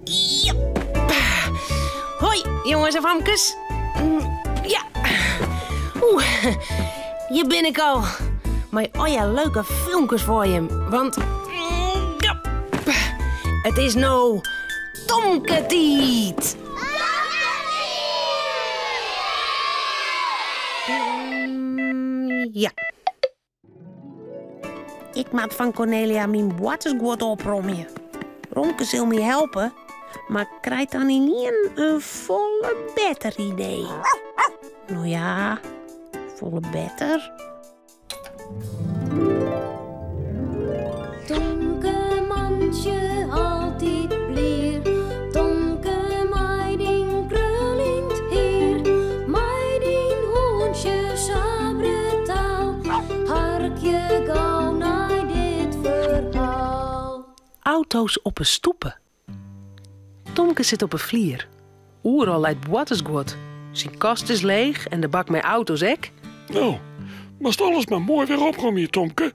Ja. Hoi, jongens en vamkes. Ja. Hier ben ik al. Maar ja, leuke filmpjes voor je. Want... ja. Het is nou... Tomketiet. Ja. Ik maak van Cornelia mijn watersgoed oprommen. Romke zal me helpen, maar krijgt dan niet een volle beter idee. Nou ja, volle beter. Tomke mandje altijd blier. Tomke meiding krullind heer. Meiding hoentje sabre taal. Harkje gauw naar dit verhaal. Auto's op een stoepen. Tomke zit op een vlier. Oeral leidt watersgoed. Zijn kast is leeg en de bak met auto's ek. Nou, moest alles maar mooi weer opruimen, Tomke.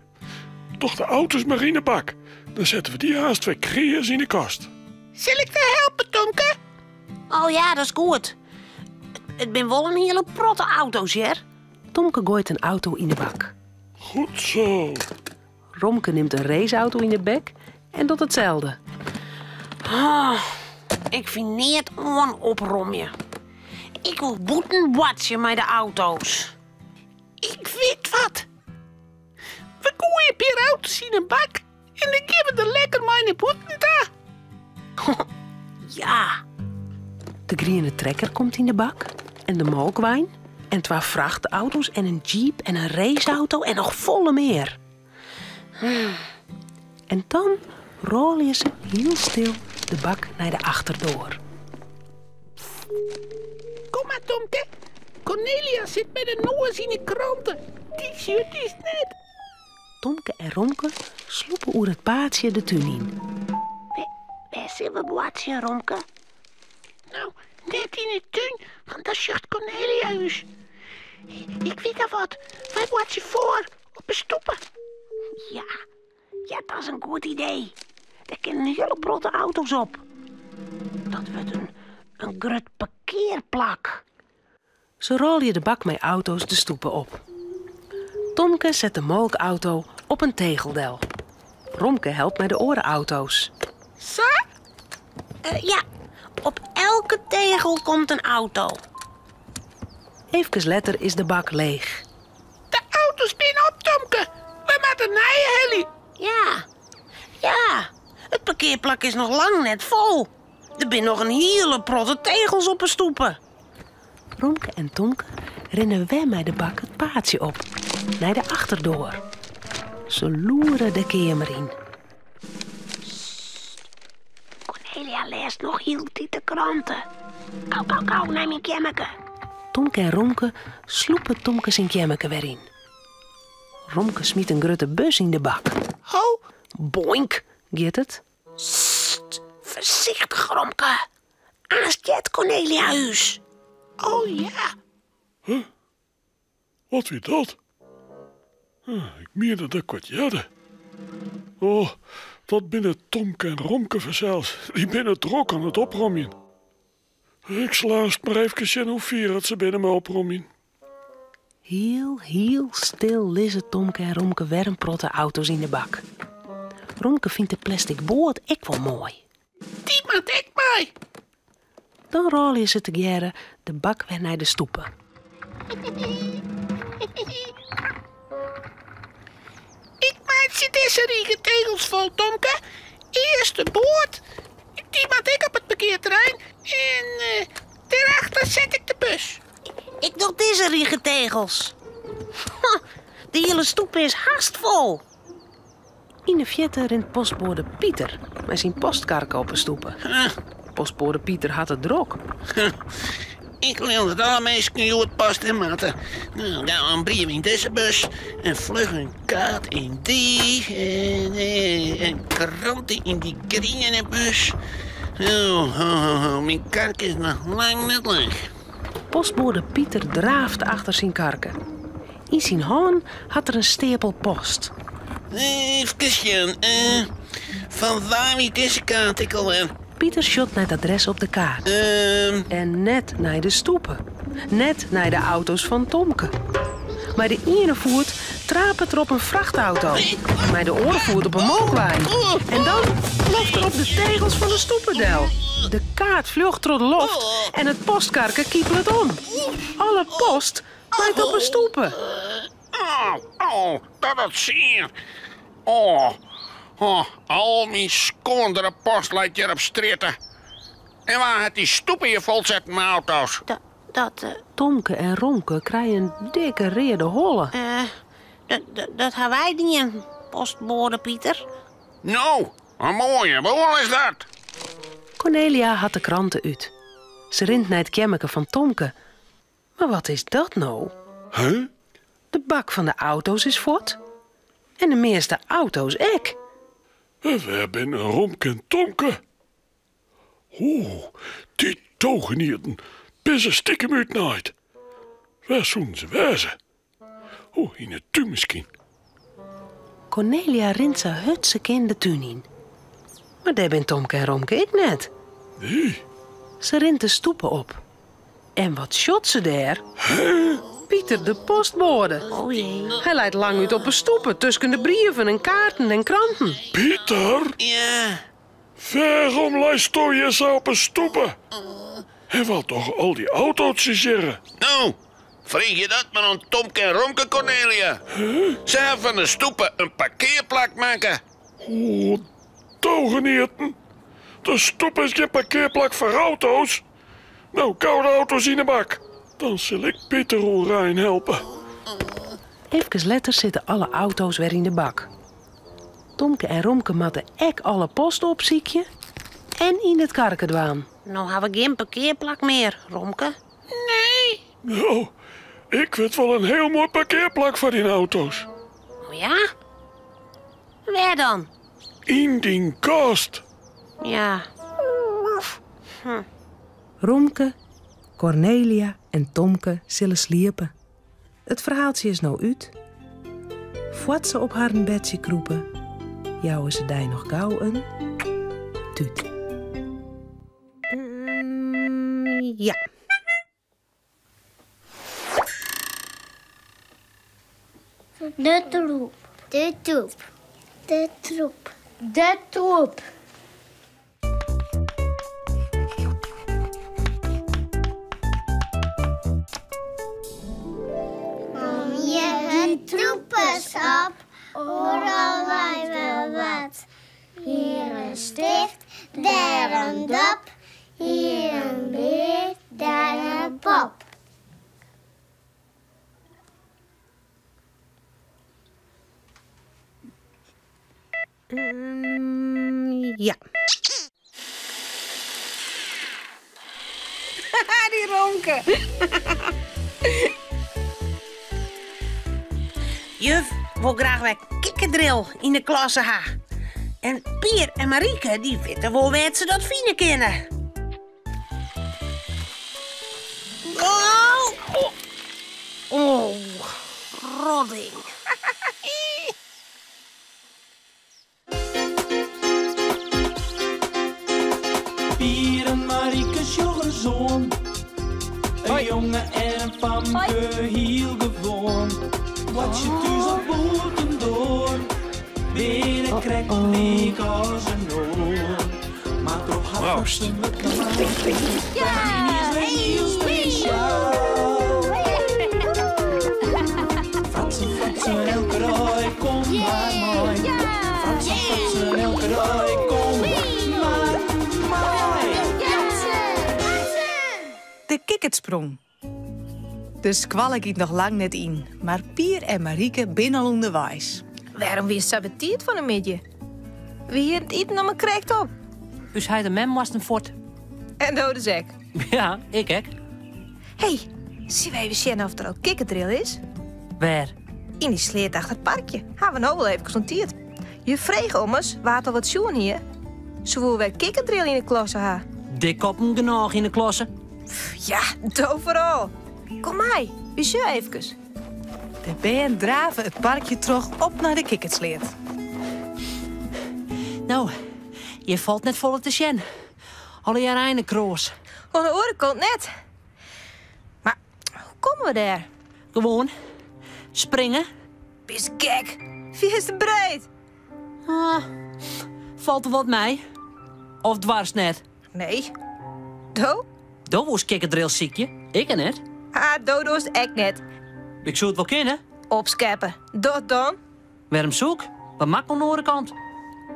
Toch de auto's maar in de bak. Dan zetten we die haast weer creërs in de kast. Zal ik te helpen, Tomke? Oh ja, dat is goed. Het ben wel een hele protte auto's, Jer. Tomke gooit een auto in de bak. Goed zo. Romke neemt een raceauto in de bek en doet hetzelfde. Ik vind niet oprommen. Ik wil boeten watje met de auto's. Ik weet wat. We gooien een paar auto's in een bak en dan geven we er lekker mijn boeten daar. Ja. De groene trekker komt in de bak en de melkwijn en 2 vrachtauto's en een jeep en een raceauto en nog volle meer. En dan rollen ze heel stil de bak naar de achterdoor. Kom maar, Tomke. Cornelia zit met de noos in de kranten. Die shirt is net. Tomke en Romke sloepen oer het paadje de tuin in. Waar zullen we watje, Romke? Nou, net in de tuin van dat shirt Cornelia huis. Ik weet al wat. Wij watje voor op de stoepen. Ja, dat is een goed idee. Daar kunnen hele grote auto's op. Dat wordt een groot parkeerplak. Ze rollen de bak met auto's de stoepen op. Tomke zet de melkauto op een tegeldel. Romke helpt met de orenauto's. Zo? Ja, op elke tegel komt een auto. Even later is de bak leeg. De auto's binnen op, Tomke. We moeten naaien, Helly. Ja. Het parkeerplak is nog lang net vol. Er zijn nog een hele protte tegels op de stoepen. Romke en Tomke rennen weg met de bak het paadje op, naar de achterdoor. Ze loeren de kamer in. Cornelia leest nog heel tijd de kranten. Kou, naar mijn kemmeke. Tomke en Romke sloepen Tomke zijn kemmeke weer in. Romke smiet een grote bus in de bak. Ho! Boink, gaat het? Sst, voorzichtig, Romke. Aast je het Cornelia huis. Oh ja. Huh? Wat wie dat? Ik meende dat ik wat jadde. Oh, dat binnen Tomke en Romke verzeld. Die binnen drok aan het oprommen. Ik slaast maar even zien hoe vier het ze binnen me oprommen. Heel stil lissen Tomke en Romke weer een protte auto's in de bak. Romke vindt de plastic boord ook wel mooi. Die maakt ik mee. Dan rollen ze together de bak weer naar de stoepen. Ik maak ze deze riege tegels vol, Tomke. Eerst de boord. Die maak ik op het parkeerterrein. En daarachter zet ik de bus. Ik doe deze riege tegels. De hele stoep is haast vol. In de vette rent postbode Pieter met zijn postkarken op de stoepen. Postbode Pieter had het drok. Ik wil het allermeest hoe het past en maten. Nou, daar een brief in deze bus. En vlug een kaart in die. En kranten in die groene bus. Mijn kark is nog lang niet leeg. Postbode Pieter draaft achter zijn karken. In zijn hand had er een stapel post. Even, van waar wie deze kaart ik alweer? Pieter shot naar het adres op de kaart. En net naar de stoepen. Net naar de auto's van Tomke. Maar de ene voert trapend er op een vrachtauto. Maar de andere voert op een molkwaai. En dan ploft er op de tegels van de stoependel. De kaart vlucht door de loft en het postkarken kiepelt om. Alle post lijkt op een stoepen. Dat is zeer. Al mijn skondere post lijkt hier op stritten. En waar het die stoepen hier vol zetten met auto's? Tomke en Romke krijgen dikke reerde hollen. Dat hebben wij niet in postbode, Pieter. Nou, een mooie. Hoe is dat? Cornelia had de kranten uit. Ze rint naar het kemmeke van Tomke. Maar wat is dat nou? Huh? De bak van de auto's is voort. En de meeste auto's ek. We hebben een Romke en Tomke. Die togenierden. Bisse stikken uit nooit. Waar zouden ze wezen? In het tuin misschien. Cornelia rint zijn hutsek in de tuin in. Maar daar ben Tomke en Romke ik net. Nee. Ze rint de stoepen op. En wat shot ze daar? Pieter de postbode. Oh jee. Hij leidt lang uit op een stoepen tussen de brieven en kaarten en kranten. Pieter? Ja. Waarom lijst je zo op een stoepen? Hij wil toch al die auto's zeggen? Nou, vreeg je dat maar aan Tomke en Romke, Cornelia? Ze hebben van de stoepen een parkeerplak maken. Togenierten. De stoep is geen parkeerplak voor auto's. Nou, koude auto's in de bak. Dan zal ik Pieter Roelrijn helpen. Even later zitten alle auto's weer in de bak. Tomke en Romke matten ek alle post opziekje en in het karkendwaan. Nou hebben we geen parkeerplak meer, Romke. Nee. Nou, ik weet wel een heel mooi parkeerplak voor die auto's. Oh ja? Waar dan? In die kast. Ja. Romke, Cornelia en Tomke zullen sliepen. Het verhaaltje is nou uit. Voordat ze op haar bedje kroepen, jouwen ze daar nog gauw een tuut. Ja. De troep. De troep. De troep. De troep. Om je troepers op, overal wij wel wat. Hier een stift, daar een dop. Hier een beer, daar een pop. Ja. Die Romke. Juf wil graag weer kikkerdrill in de klasse ha. En Pier en Marieke, die weten wel wat ze dat vinden kennen. Oh, rodding. Pier en Marieke zoon. Een jongen en een famke heel gewoon. Wat je thuis op boten door. Binnen krijgt leek als een oor. Maar toch had ze me klaar. Ja, heel speciaal. Fratsen, elke roi, kom maar mooi. Fratsen, elke roi, kom maar mooi. De kikketsprong. De squalk giet nog lang net in, maar Pier en Marieke binnen al onderwijs. Waarom weer saboteerd van een midje? Wie hier het eten om een krijgt op. Dus hij de mem was een fort. En dode zek. Ja, ik hek. Hé, zie wij eens zien of er al kikkerdrill is? Waar? In die sleet achter het parkje. Hebben we nou wel even genoteerd. Je vreeg om eens, waard al wat zoen hier. Zo willen wij kikkerdrill in de klasse ha. Dik op een genoeg in de klasse. Ja, overal. Kom mij, we zien even. De band draven het parkje terug op naar de kikketsleert. Nou, je valt net volle te sjen. Alle jaar einde kroos. Aan de andere kant net. Maar hoe komen we daar? Gewoon. Springen. Bist gek. Wie is te breed? Ah, valt er wat mee? Of dwars net? Nee. Do? Dat was kikkerdrill ziekje. Ik en net. Ah, Dodo is echt net. Ik zou het wel kennen. Opscheppen. Dat dan? Waarom zoek? Wat maakt aan de andere kant?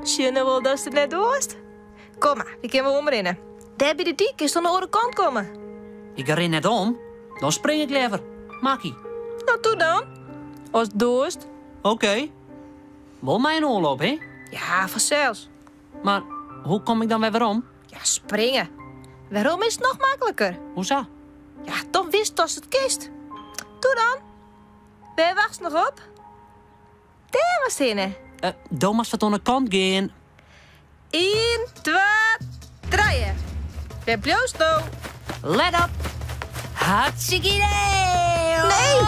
Zie je nou wel dat ze het net doorst? Kom maar, we kunnen wel omrennen. Daar bij de dik is aan de andere kant komen. Ik ren net om. Dan spring ik liever. Makkie. Nou, toe dan. Als het doorst. Oké. Wel mijn oorloop, hè? Ja, vanzelfs. Maar hoe kom ik dan weer om? Ja, springen. Waarom is het nog makkelijker? Hoezo? Ja, dan wist als het kist. Doe dan. Waar wacht nog op? Daar was zinnen. Dan moet wat aan de kant gaan. 1, 2, 3. Daar bloost nou. Let op. Hartstikke idee. Nee.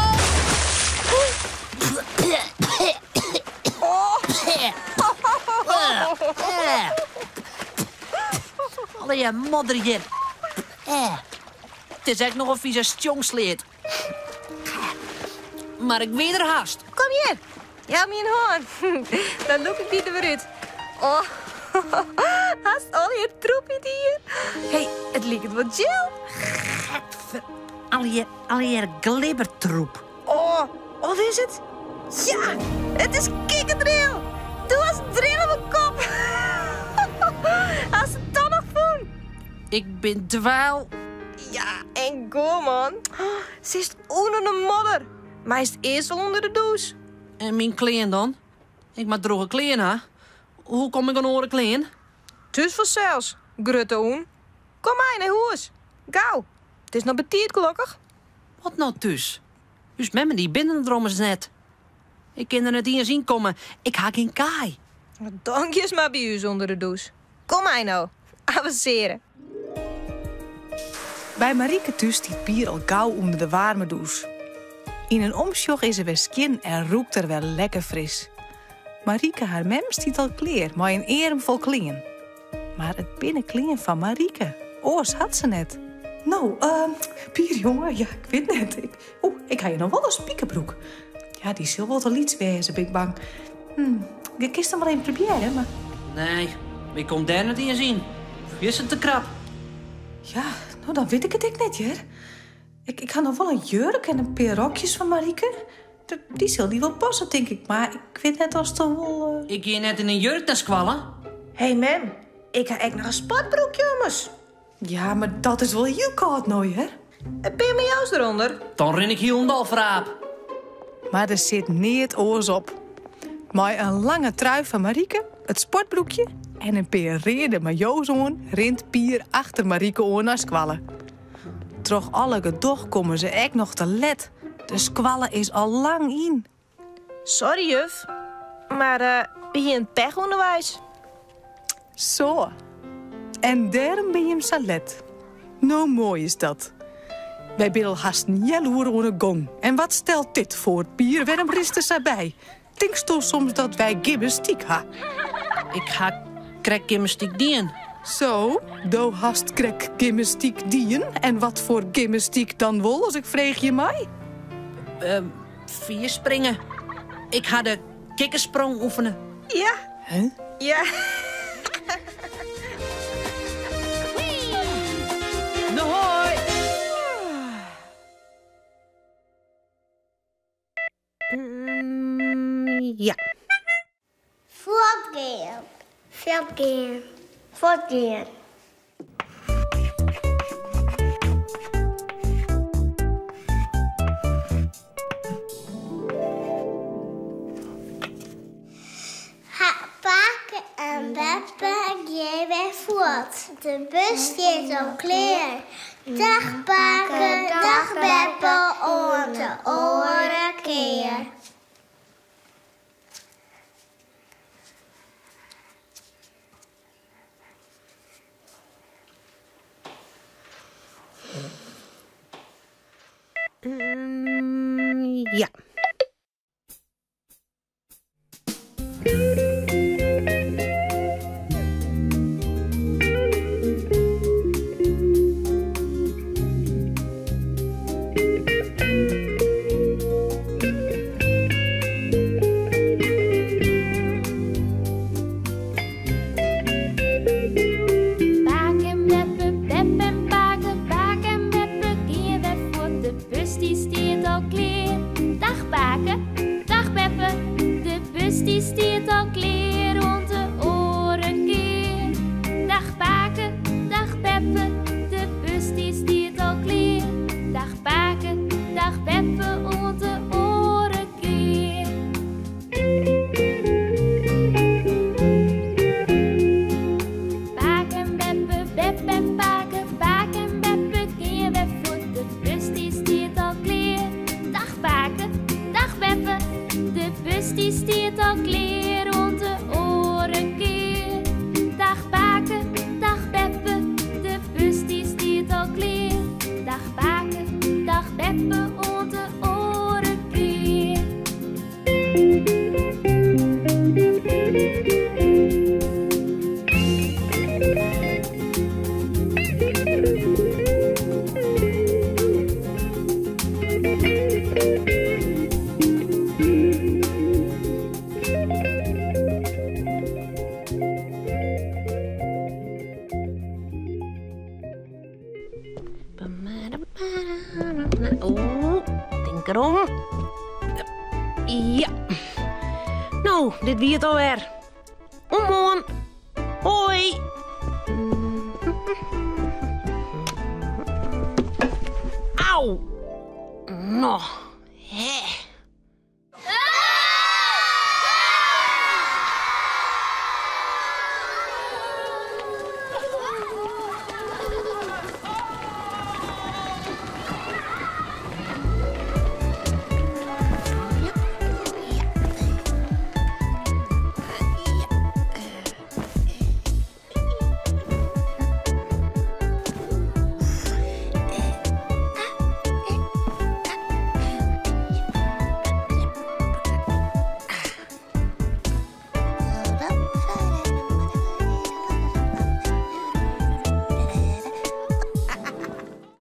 Allee, je moddertje. Het is echt nog een vieze stjongsleet. Maar ik weet er haast. Kom hier. Ja, mijn hoorn. Dan loop ik niet weer uit. Oh. Hast al je troep in hier? Hey, het lijkt wat gel. Allee, je glibbertroep. Oh, wat is het? Ja, het is kikkerdrill. Doe als een drill op mijn kop. Als het dan nog voelt. Ik ben dwaal. Ja, en go, man. Ze is onder de modder. Maar is het eerst onder de douche. En mijn kleen dan? Ik maak droge kleen, hè? Hoe kom ik aan oren kleen? Dus vanzelfs, grutte hoen. Kom maar naar huis. Gauw. Het is nog betiert, gelukkig. Wat nou dus? Dus met me die binnendrommers net. Ik kan er net eens zien komen. Ik haak geen kaai. Dank je eens maar bij u onder de douche. Kom maar nou. Avanceren. Bij Marieke thuis stiet Pier al gauw onder de warme douche. In een omsjoch is er weer skin en roekt er wel lekker fris. Marieke haar mem stiet al kleer, maar een erem vol klingen. Maar het binnenklingen van Marieke, oors had ze net. Nou, Pier, jongen, ja, ik weet net. Ik ga je nog wel een spiekerbroek. Ja, die zal wel te liets wezen, ben ik bang. Je kist hem maar even proberen, maar... Nee, ik kom daar net eens zien. Is het te krap? Ja, nou, dan weet ik het net, hè. Ik ga nog wel een jurk en een paar rokjes van Marieke. Die zal die wel passen, denk ik. Maar ik weet net als het dan wel... Ik ga net in een jurk naar squallen. Hé, mem. Ik ga echt nog een sportbroek, jongens. Ja, maar dat is wel heel koud nou, hè. Een paar met jou eronder. Dan ren ik hier om de alfraap. Maar er zit niet oors op. Maar een lange trui van Marieke, het sportbroekje en een paar reden majo's aan, rint Pier achter Marieke aan naar squallen. Troch alle gedocht komen ze echt nog te let. De squallen is al lang in. Sorry, juf. Maar we hier een pech onderwijs. Zo. En daarom ben je hem salet. Nou, mooi is dat. Wij willen haast jaloer aan een gong. En wat stelt dit voor, Pier? Waarom rist er erbij? Denkst je soms dat wij gymnastiek ha? Ik ga krek gymnastiek dienen. Zo, do hast krek gymnastiek dien. En wat voor gymnastiek dan wel, als ik vreeg je mij? 4 springen. Ik ga de kikkersprong oefenen. Ja. Huh? Ja. Nou, hoi! Ja. Voortgaan. Voortgaan. Voortgaan. Paken en Beppe gaan weer voort. De bus staat al klaar. Dag Paken, dag Beppe, om de oren keer. Ja. Denk erom. Ja. Nou, dit wie het alweer. Omhoorn. Hoi. Auw. Nog.